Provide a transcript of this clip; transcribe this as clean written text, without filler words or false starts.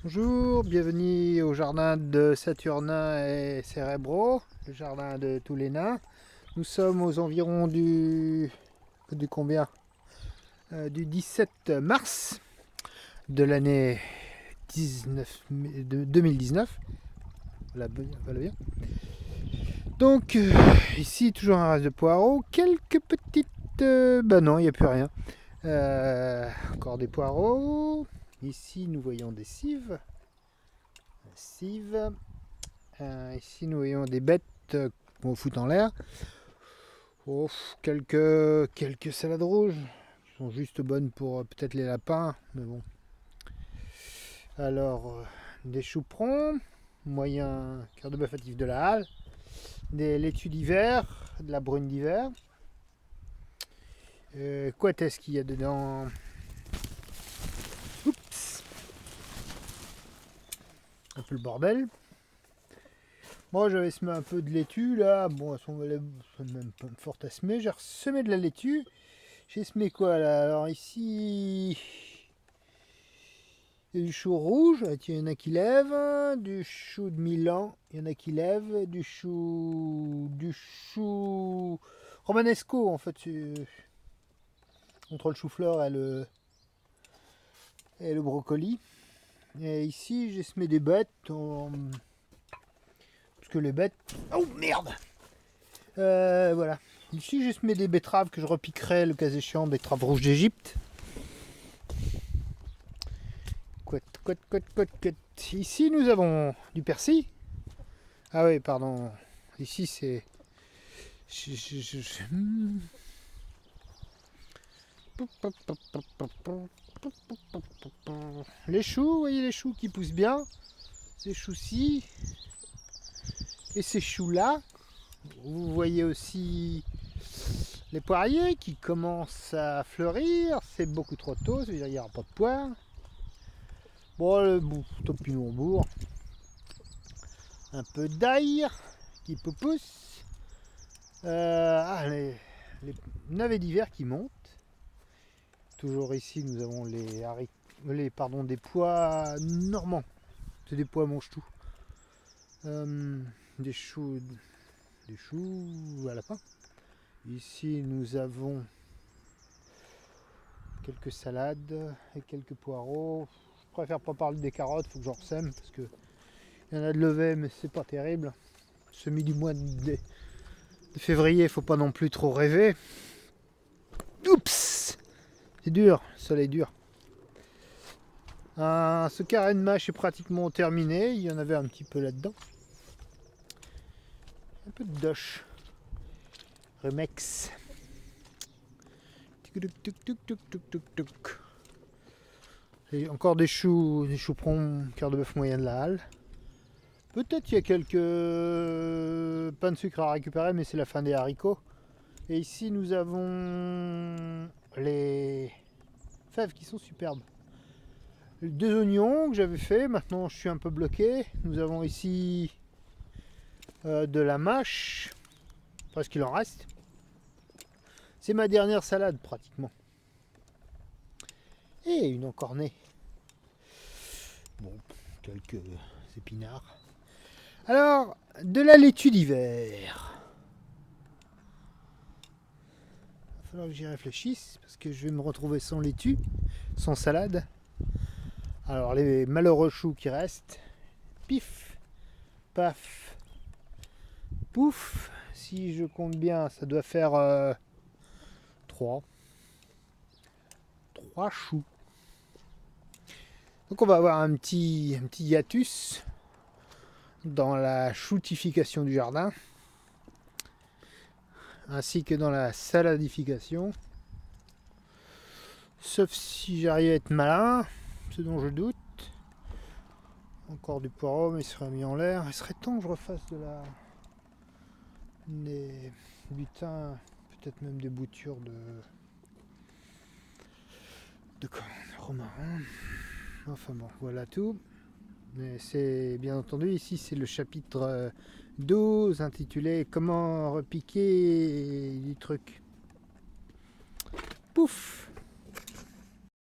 Bonjour, bienvenue au jardin de Saturnin et Cérébro, le jardin de tous les nains. Nous sommes aux environs du combien du 17 mars de l'année 2019. Voilà bien. Donc ici toujours un reste de poireaux, quelques petites... bah non, il n'y a plus rien. Encore des poireaux. Ici nous voyons des cives. Ici nous voyons des bêtes qu'on fout en l'air. Oh, quelques salades rouges qui sont juste bonnes pour peut-être les lapins, mais bon. Alors des chouperons, moyen cœur de bœuf actif de la halle, des laitues d'hiver, de la brune d'hiver. Quoi est-ce qu'il y a dedans? Oups, un peu le bordel. Moi j'avais semé un peu de laitue là, bon elles sont même pas fortes à semer, j'ai ressemé de la laitue. J'ai semé quoi là? Alors ici, il y a du chou rouge, il y en a qui lèvent, du chou de Milan, il y en a qui lèvent, du chou romanesco en fait, entre le chou-fleur et le brocoli. Et ici j'ai semé des bêtes, parce que les bêtes... Oh merde! Voilà. Ici j'ai semé des betteraves que je repiquerai le cas échéant, betteraves rouges d'Égypte. Ici nous avons du persil. Ah oui, pardon. Ici c'est... Les choux, vous voyez les choux qui poussent bien. Ces choux-ci. Et ces choux-là. Vous voyez aussi les poiriers qui commencent à fleurir. C'est beaucoup trop tôt, c'est-à-dire qu'il n'y aura pas de poire. Bon, le topinambour. Un peu d'ail qui pousse. Les navets d'hiver qui montent. Toujours ici, nous avons des pois normands. C'est des pois mange-tout. Des choux à lapin. Ici, nous avons quelques salades et quelques poireaux. Je préfère pas parler des carottes, faut que j'en sème parce que il y en a de levées, mais c'est pas terrible. Semi du mois de février, faut pas non plus trop rêver. Oups, c'est dur, le soleil dur. Ce carré de mâche est pratiquement terminé. Il y en avait un petit peu là-dedans. Un peu de doche. Remex. Et encore des chouperons, cœur de bœuf moyen de la halle. Peut-être il y a quelques pains de sucre à récupérer, mais c'est la fin des haricots. Et ici nous avons les fèves qui sont superbes. 2 oignons que j'avais fait, maintenant je suis un peu bloqué. Nous avons ici de la mâche, parce qu'il en reste. C'est ma dernière salade pratiquement. Et une encornée. Bon, quelques épinards. Alors, de la laitue d'hiver. Il va falloir que j'y réfléchisse, parce que je vais me retrouver sans laitue, sans salade. Alors, les malheureux choux qui restent. Pif, paf, pouf. Si je compte bien, ça doit faire 3 choux. Donc on va avoir un petit hiatus dans la choutification du jardin, ainsi que dans la saladification. Sauf si j'arrive à être malin, ce dont je doute. Encore du poireau, mais il serait mis en l'air. Il serait temps que je refasse des butins, peut-être même des boutures de romarin. Enfin bon, voilà tout. Mais c'est bien entendu, ici c'est le chapitre 12 intitulé Comment repiquer du truc. Pouf!